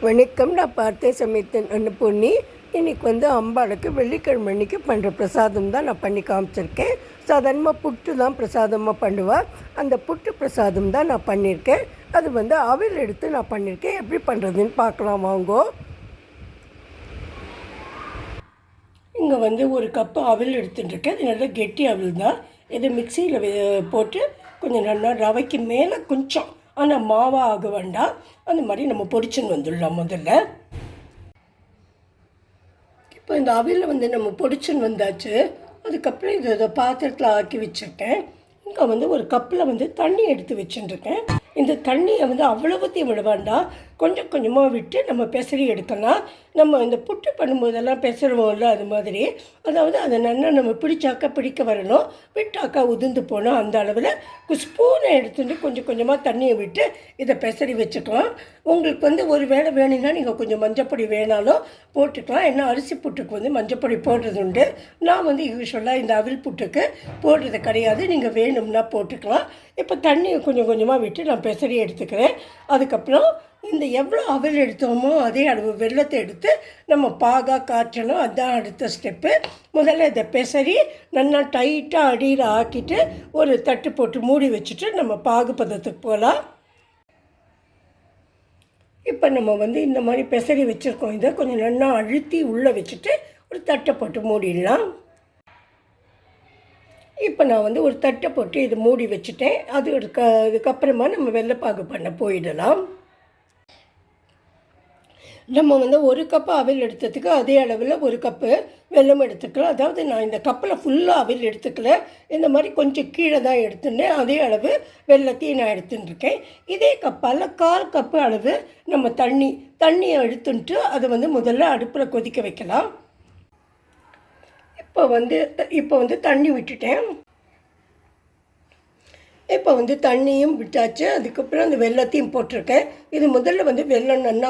வணக்கம். நான் பார்த்தே சமைத்தேன் அன்னபூர்ணி. இன்றைக்கி அம்பாளுக்கு வெள்ளிக்கிழமை அன்றைக்கி பண்ணுற பிரசாதம் தான் நான் பண்ணி காமிச்சிருக்கேன். சாதாரணமாக புட்டு தான் பிரசாதமாக பண்ணுவாள். அந்த புட்டு பிரசாதம் தான் நான் பண்ணியிருக்கேன். அது அவில் எடுத்து நான் பண்ணியிருக்கேன். எப்படி பண்ணுறதுன்னு பார்க்கலாம் வாங்கோ. இங்கே ஒரு கப்பு அவில் எடுத்துட்டுருக்கேன். அது நல்லா கெட்டி அவில் தான். இதை மிக்சியில் போட்டு கொஞ்சம் நல்லா ரவைக்கு மேலே கொஞ்சம், ஆனால் மாவாக ஆக வேண்டாம், அந்த மாதிரி நம்ம பொடிச்சுன்னு வந்துடலாம் முதல்ல. இப்போ இந்த அவியில் நம்ம பொடிச்சுன்னு வந்தாச்சு. அதுக்கப்புறம் இதை பாத்திரத்தில் ஆக்கி வச்சுருக்கேன். இங்கே ஒரு கப்பில் தண்ணி எடுத்து வச்சுட்டுருக்கேன். இந்த தண்ணியை அவ்வளவுத்தையும் விட வேண்டாம், கொஞ்சம் கொஞ்சமாக விட்டு நம்ம பெசரி எடுக்கலாம். நம்ம இந்த புட்டு பண்ணும்போதெல்லாம் பெசருவோம்ல, அது மாதிரி. அதாவது அதை நல்லா நம்ம பிடிச்சாக்கா பிடிக்க வரணும், விட்டாக்கா உதிர்ந்து போனோம். அந்த அளவில் ஸ்பூனை எடுத்துட்டு கொஞ்சம் கொஞ்சமாக தண்ணியை விட்டு இதை பெசரி வச்சுக்கலாம். உங்களுக்கு ஒரு வேளை வேணும்னா நீங்கள் கொஞ்சம் மஞ்சப்பொடி வேணாலும் போட்டுக்கலாம். ஏன்னா அரிசி புட்டுக்கு மஞ்சப்பொடி போடுறது உண்டு. நான் யூஸ்வலாக இந்த அவில் புட்டுக்கு போடுறது கிடையாது. நீங்கள் வேணும்னா போட்டுக்கலாம். இப்போ தண்ணியை கொஞ்சம் கொஞ்சமாக விட்டு நான் பெசரி எடுத்துக்கிறேன். அதுக்கப்புறம் இந்த எவ்வளோ அவில் எடுத்தோமோ அதே அளவு வெல்லத்தை எடுத்து நம்ம பாகாக காய்ச்சணும். அதுதான் அடுத்த ஸ்டெப்பு. முதல்ல இதை பெசரி நல்லா டைட்டாக அடியில் ஆக்கிட்டு ஒரு தட்டு போட்டு மூடி வச்சுட்டு நம்ம பாகு பதத்துக்கு போகலாம். இப்போ நம்ம இந்த மாதிரி பெசரி வச்சுருக்கோம். இதை கொஞ்சம் நல்லா அழுத்தி உள்ளே வச்சுட்டு ஒரு தட்டை போட்டு மூடிடலாம். இப்போ நான் ஒரு தட்டை போட்டு இது மூடி வச்சுட்டேன். அதுக்கப்புறமா நம்ம வெள்ளைப்பாகு பண்ண போயிடலாம். நம்ம ஒரு கப்பு அவில் எடுத்ததுக்கு அதே அளவில் ஒரு கப்பு வெல்லம் எடுத்துக்கலாம். அதாவது நான் இந்த கப்பில் ஃபுல்லாக அவில் எடுத்துக்கல, இந்த மாதிரி கொஞ்சம் கீழே தான் எடுத்துட்டேன். அதே அளவு வெல்லத்தையும் நான் எடுத்துட்டுருக்கேன். இதே கப்பால் 1/4 கப்பு அளவு நம்ம தண்ணியை எடுத்துட்டு அதை முதல்ல அடுப்பில் கொதிக்க வைக்கலாம். இப்போ தண்ணி விட்டுட்டேன். இப்போ தண்ணியும் விட்டாச்சு. அதுக்கப்புறம் அந்த வெல்லத்தையும் போட்டிருக்கேன். இது முதல்ல வெல்லம் நல்லா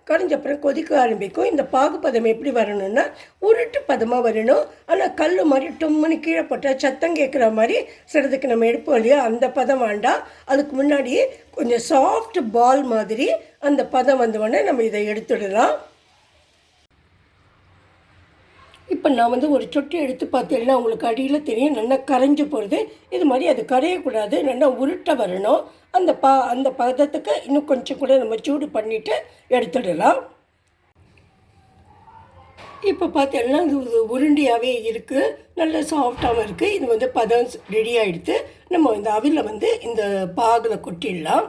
கரைஞ்சப்புறம் கொதிக்க ஆரம்பிக்கும். இந்த பாகு பதம் எப்படி வரணும்னா உருட்டு பதமாக வரணும். ஆனால் கல் மாதிரி டொம்முன்னு கீழே போட்டால் சத்தம் கேட்குற மாதிரி சிலதுக்கு நம்ம எடுப்போம் இல்லையா, அந்த பதம் வேண்டாம். அதுக்கு முன்னாடி கொஞ்சம் சாஃப்ட் பால் மாதிரி அந்த பதம் உடனே நம்ம இதை எடுத்துடலாம். இப்போ நான் ஒரு சொட்டி எடுத்து பார்த்தீங்கன்னா உங்களுக்கு அடியில் தெரியும், நல்லா கரைஞ்சி போகிறது. இது மாதிரி அது கரையக்கூடாது, நல்லா உருட்ட வரணும். அந்த பதத்துக்கு இன்னும் கொஞ்சம் கூட நம்ம சூடு பண்ணிவிட்டு எடுத்துடலாம். இப்போ பார்த்தீங்கன்னா இது உருண்டியாகவே இருக்குது, நல்ல சாஃப்டாகவும் இருக்குது. இது பதம் ரெடி ஆகிடுத்து. நம்ம இந்த அவில இந்த பாகில் கொட்டிடலாம்.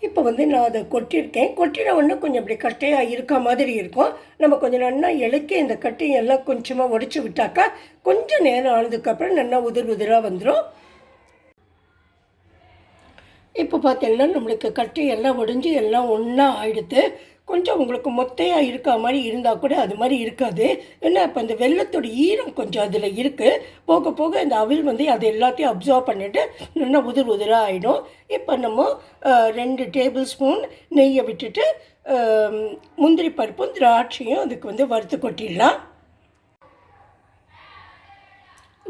இப்போ நான் அதை கொட்டியிருக்கேன். கொட்டின ஒன்று கொஞ்சம் இப்படி கட்டையாக இருக்க மாதிரி இருக்கும். நம்ம கொஞ்சம் நல்லா இலக்கி இந்த கட்டையெல்லாம் கொஞ்சமாக உடச்சி விட்டாக்கா கொஞ்சம் நேரம் ஆனதுக்கப்புறம் நல்லா உதிராக வந்துடும். இப்போ பார்த்தீங்கன்னா நம்மளுக்கு கட்டையெல்லாம் உடைஞ்சி எல்லாம் ஒன்றா ஆகிடுது. கொஞ்சம் உங்களுக்கு மொத்தையாக இருக்கா மாதிரி இருந்தால் கூட அது மாதிரி இருக்காது. ஏன்னா இப்போ இந்த வெல்லத்தோட ஈரம் கொஞ்சம் அதில் இருக்குது. போக போக இந்த அவில் அது எல்லாத்தையும் அப்சர்வ் பண்ணிவிட்டு நல்லா உதிராக ஆகிடும். இப்போ நம்ம 2 டேபிள் ஸ்பூன் நெய்யை விட்டுட்டு முந்திரி பருப்பும் திராட்சையும் அதுக்கு வறுத்து கொட்டிடலாம்.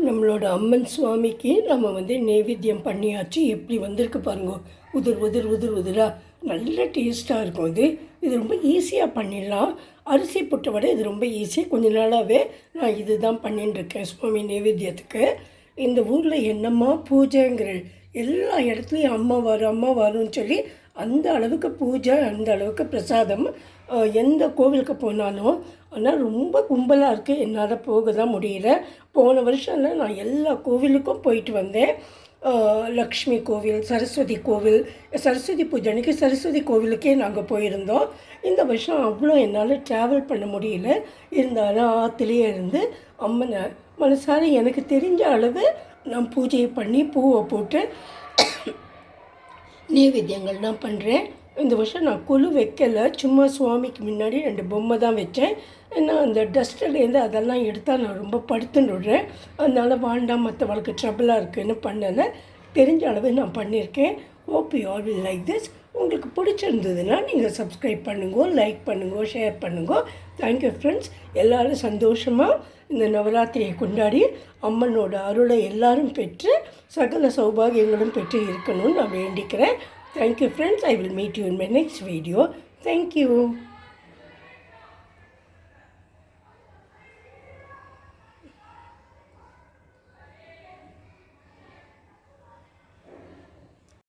நம்மளோட அம்மன் சுவாமிக்கு நம்ம நெய்வேத்தியம் பண்ணியாச்சு. எப்படி வந்திருக்கு பாருங்க, உதிராக நல்ல டேஸ்ட்டாக இருக்கும். இது ரொம்ப ஈஸியாக பண்ணிடலாம். அரிசி புட்டை விட இது ரொம்ப ஈஸி. கொஞ்ச நாளாகவே நான் இது தான் பண்ணிட்டுருக்கேன் சுவாமி நைவேத்தியத்துக்கு. இந்த ஊரில் என்னம்மா பூஜைங்கிற எல்லா இடத்துலையும் அம்மா வரும்னு சொல்லி அந்த அளவுக்கு பூஜை, அந்த அளவுக்கு பிரசாதம். எந்த கோவிலுக்கு போனாலும் ஆனால் ரொம்ப கும்பலாக இருக்குது, என்னால் போக தான் முடியல. போன வருஷம்லாம் நான் எல்லா கோவிலுக்கும் போயிட்டு வந்தேன். லக்ஷ்மி கோவில், சரஸ்வதி கோவில், சரஸ்வதி பூஜை அன்றைக்கி சரஸ்வதி கோவிலுக்கே நாங்கள் போயிருந்தோம். இந்த வருஷம் அவ்வளோ என்னால் ட்ராவல் பண்ண முடியல. இருந்தாலும் ஆற்றுலேயே இருந்து அம்மனை மனசார எனக்கு தெரிஞ்ச அளவு நான் பூஜையை பண்ணி பூவை போட்டு நைவேத்தியங்கள் நான் பண்ணுறேன். இந்த வருஷம் நான் கொலு வைக்கலை, சும்மா சுவாமிக்கு முன்னாடி 2 பொம்மை தான் வச்சேன். ஏன்னா அந்த டஸ்ட்லேருந்து அதெல்லாம் எடுத்தால் நான் ரொம்ப படுத்துன்னு விடுறேன். அதனால் வேண்டாம், மற்றவங்களுக்கு ட்ரபிளாக இருக்குதுன்னு பண்ணலை. தெரிஞ்ச அளவு நான் பண்ணியிருக்கேன். Hope you all will like this. உங்களுக்கு பிடிச்சிருந்ததுன்னா நீங்கள் சப்ஸ்கிரைப் பண்ணுங்க, லைக் பண்ணுங்க, ஷேர் பண்ணுங்க. Thank you friends. எல்லோரும் சந்தோஷமாக இந்த நவராத்திரியை கொண்டாடி அம்மனோட அருளை எல்லாரும் பெற்று சகல சௌபாகியங்களும் பெற்று இருக்கணும்னு நான் வேண்டிக்கிறேன். Thank you friends. I will meet you in my next video. Thank you.